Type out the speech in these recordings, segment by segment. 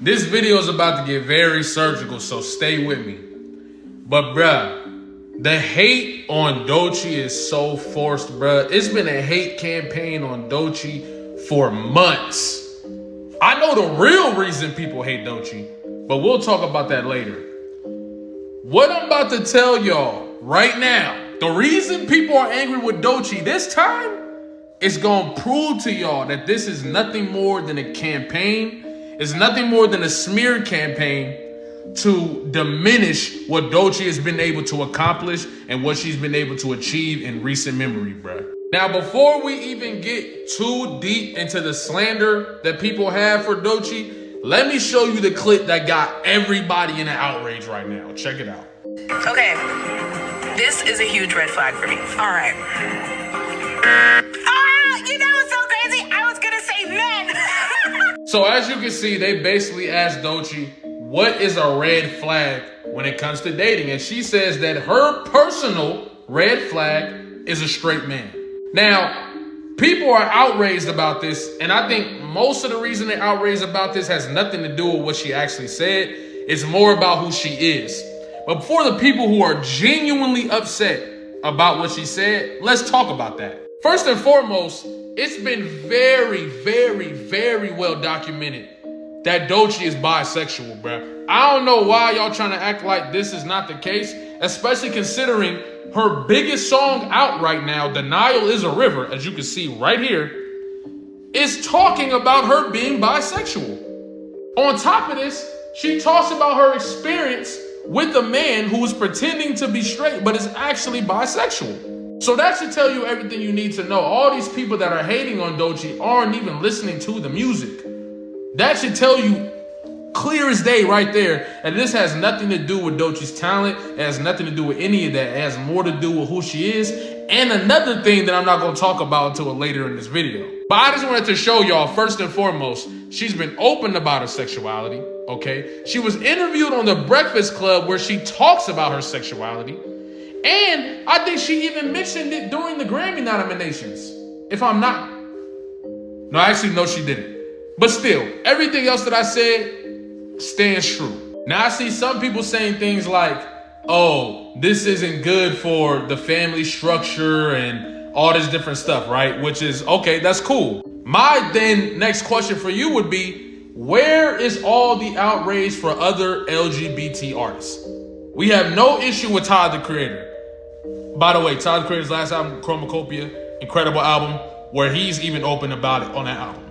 This video is about to get very surgical, so stay with me. But bruh, the hate on Doechii is so forced, bruh. It's been a hate campaign on Doechii for months. I know the real reason people hate Doechii, but we'll talk about that later. What I'm about to tell y'all right now, the reason people are angry with Doechii this time is gonna prove to y'all that this is nothing more than a campaign. It's nothing more than a smear campaign to diminish what Doechii has been able to accomplish and what she's been able to achieve in recent memory, bruh. Now, before we even get too deep into the slander that people have for Doechii, let me show you the clip that got everybody in an outrage right now. Check it out. Okay, this is a huge red flag for me. All right. You know what's so crazy? I was gonna say men. So as you can see, they basically asked Doechii, what is a red flag when it comes to dating? And she says that her personal red flag is a straight man. Now, people are outraged about this, and I think most of the reason they're outraged about this has nothing to do with what she actually said. It's more about who she is. But for the people who are genuinely upset about what she said, let's talk about that. First and foremost, it's been very, very, very well documented that Doechii is bisexual, bruh. I don't know why y'all trying to act like this is not the case, especially considering her biggest song out right now, Denial is a River, as you can see right here, is talking about her being bisexual. On top of this, she talks about her experience with a man who is pretending to be straight, but is actually bisexual. So that should tell you everything you need to know. All these people that are hating on Doechii aren't even listening to the music. That should tell you clear as day right there. And this has nothing to do with Doechii's talent. It has nothing to do with any of that. It has more to do with who she is. And another thing that I'm not going to talk about until later in this video. But I just wanted to show y'all, first and foremost, she's been open about her sexuality, okay? She was interviewed on The Breakfast Club where she talks about her sexuality. And I think she even mentioned it during the Grammy nominations. If I'm not... No, actually, no, she didn't. But still, everything else that I said stands true. Now, I see some people saying things like, oh, this isn't good for the family structure and all this different stuff, right? Which is, okay, that's cool. My then next question for you would be, where is all the outrage for other LGBT artists? We have no issue with Tyler, the Creator. By the way, Tyler, the Creator's last album, Chromacopia, incredible album, where he's even open about it on that album.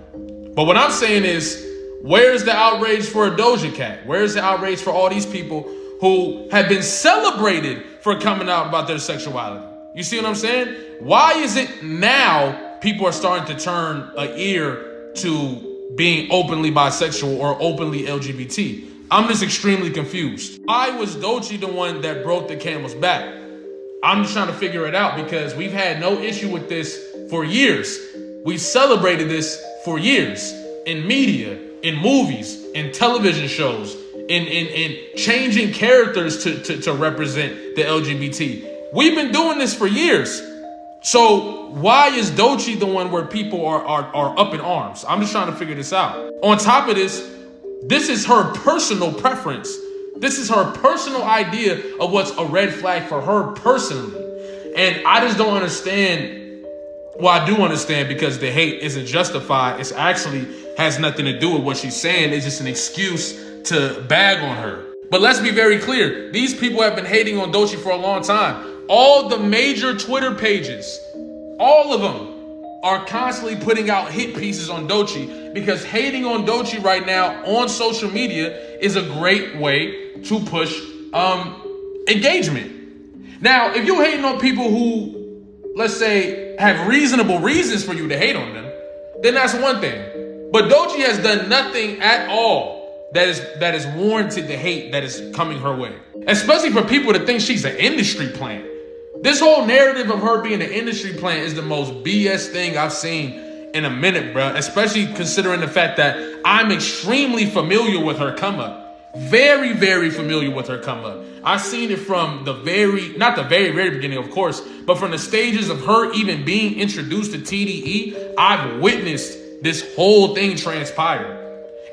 But what I'm saying is, where's the outrage for a Doja Cat? Where's the outrage for all these people who have been celebrated for coming out about their sexuality? You see what I'm saying? Why is it now people are starting to turn an ear to being openly bisexual or openly LGBT? I'm just extremely confused. Why was Doechii the one that broke the camel's back? I'm just trying to figure it out because we've had no issue with this for years. We've celebrated this for years in media, in movies, in television shows, in changing characters to represent the LGBT. We've been doing this for years. So why is Doechii the one where people are up in arms? I'm just trying to figure this out. On top of this is her personal preference. This is her personal idea of what's a red flag for her personally. And I just don't understand. Well, I do understand because the hate isn't justified. It's actually has nothing to do with what she's saying. It's just an excuse to bag on her. But let's be very clear. These people have been hating on Doechii for a long time. All the major Twitter pages, all of them are constantly putting out hit pieces on Doechii because hating on Doechii right now on social media is a great way to push engagement. Now, if you're hating on people who, let's say, have reasonable reasons for you to hate on them, then that's one thing. But Doechii has done nothing at all that is warranted the hate that is coming her way. Especially for people that think she's an industry plant. This whole narrative of her being an industry plant is the most BS thing I've seen in a minute, bro. Especially considering the fact that I'm extremely familiar with her come up. Very, very familiar with her come up. I've seen it from not the very beginning, of course, but from the stages of her even being introduced to TDE, I've witnessed this whole thing transpire.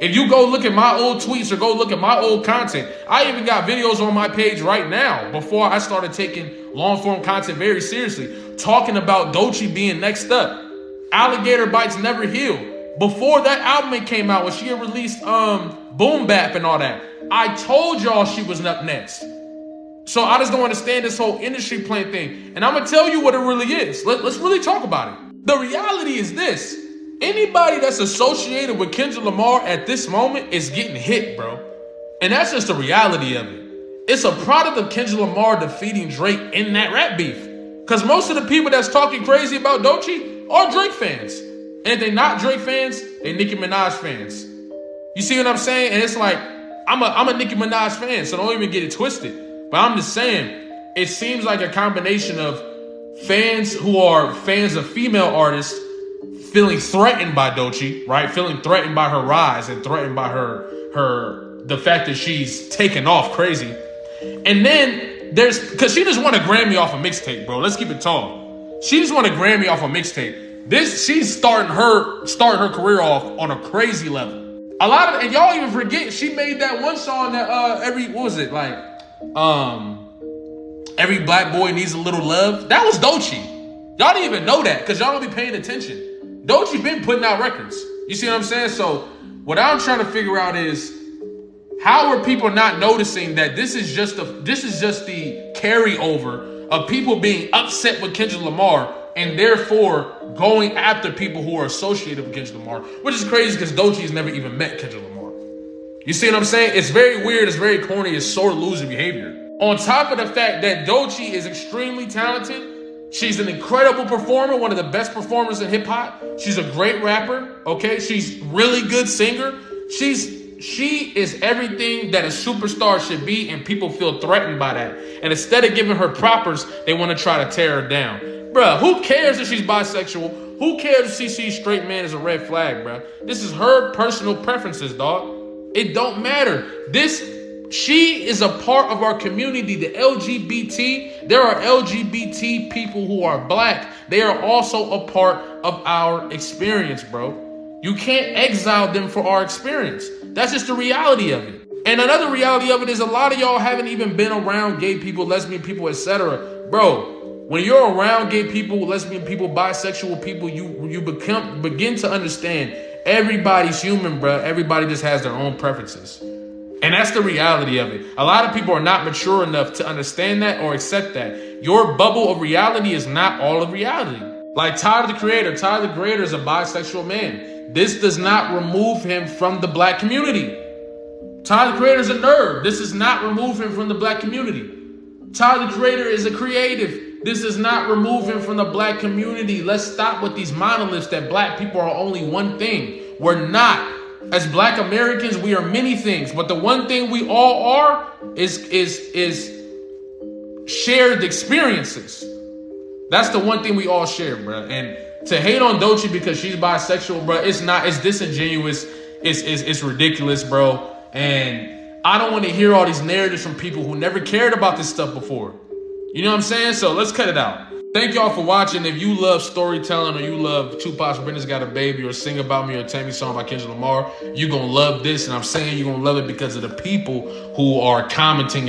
If you go look at my old tweets or go look at my old content, I even got videos on my page right now before I started taking long form content very seriously, talking about Doechii being next up. Alligator Bites Never Heal. Before that album came out, when she had released Boom Bap and all that, I told y'all she was up next. So I just don't understand this whole industry playing thing. And I'm going to tell you what it really is. Let's really talk about it. The reality is this. Anybody that's associated with Kendrick Lamar at this moment is getting hit, bro. And that's just the reality of it. It's a product of Kendrick Lamar defeating Drake in that rap beef. Because most of the people that's talking crazy about Doechii are Drake fans. And if they're not Drake fans, they're Nicki Minaj fans. You see what I'm saying? And it's like, I'm a Nicki Minaj fan, so don't even get it twisted. But I'm just saying, it seems like a combination of fans who are fans of female artists feeling threatened by Doechii, right? Feeling threatened by her rise and threatened by the fact that she's taken off crazy. And then because she just won a Grammy off a mixtape, bro. Let's keep it tall. She just won a Grammy off a mixtape. She's starting her career off on a crazy level. And y'all even forget, she made that one song that every black boy needs a little love. That was Doechii. Y'all didn't even know that because y'all don't be paying attention. Doechii been putting out records. You see what I'm saying? So what I'm trying to figure out is, how are people not noticing that this is just the carryover of people being upset with Kendrick Lamar and therefore going after people who are associated with Kendrick Lamar, which is crazy because Doechii's never even met Kendrick Lamar. You see what I'm saying? It's very weird. It's very corny. It's sore loser behavior. On top of the fact that Doechii is extremely talented, she's an incredible performer, one of the best performers in hip hop. She's a great rapper, okay? She's really good singer. She is everything that a superstar should be, and people feel threatened by that. And instead of giving her propers, they want to try to tear her down. Bruh, who cares if she's bisexual? Who cares if she sees straight man as a red flag, bruh? This is her personal preferences, dog. It don't matter. She is a part of our community, the LGBT. There are LGBT people who are black. They are also a part of our experience, bro. You can't exile them for our experience. That's just the reality of it. And another reality of it is a lot of y'all haven't even been around gay people, lesbian people, etc. Bro, when you're around gay people, lesbian people, bisexual people, you begin to understand everybody's human, bro. Everybody just has their own preferences. And that's the reality of it. A lot of people are not mature enough to understand that or accept that. Your bubble of reality is not all of reality. Like Tyler, the Creator is a bisexual man. This does not remove him from the black community. Tyler, the Creator is a nerd. This does not remove him from the black community. Tyler, the Creator is a creative. This does not remove him from the black community. Let's stop with these monoliths that black people are only one thing. We're not. As black Americans, we are many things, but the one thing we all are is shared experiences. That's the one thing we all share, bro. And to hate on Doechii because she's bisexual, bro, it's disingenuous. It's ridiculous, bro. And I don't want to hear all these narratives from people who never cared about this stuff before. You know what I'm saying? So let's cut it out. Thank y'all for watching. If you love storytelling or you love Tupac's Brenda's Got a Baby or Sing About Me or Tell Me Song by Kendrick Lamar, you're going to love this. And I'm saying you're going to love it because of the people who are commenting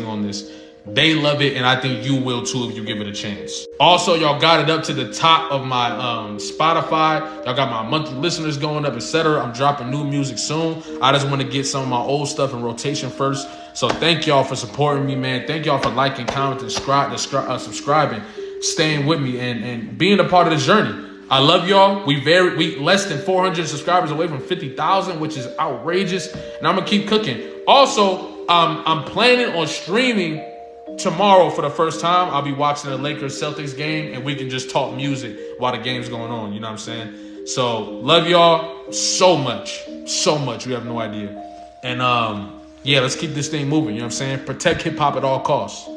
on this. They love it, and I think you will too if you give it a chance. Also, y'all got it up to the top of my Spotify. Y'all got my monthly listeners going up, etc. I'm dropping new music soon. I just want to get some of my old stuff in rotation first. So thank y'all for supporting me, man. Thank y'all for liking, commenting, subscribing, staying with me, and being a part of the journey. I love y'all. We less than 400 subscribers away from 50,000, which is outrageous. And I'm gonna keep cooking. Also, I'm planning on streaming tomorrow for the first time. I'll be watching the Lakers-Celtics game, and we can just talk music while the game's going on. You know what I'm saying? So love y'all so much. You have no idea. And yeah, let's keep this thing moving. You know what I'm saying? Protect hip hop at all costs.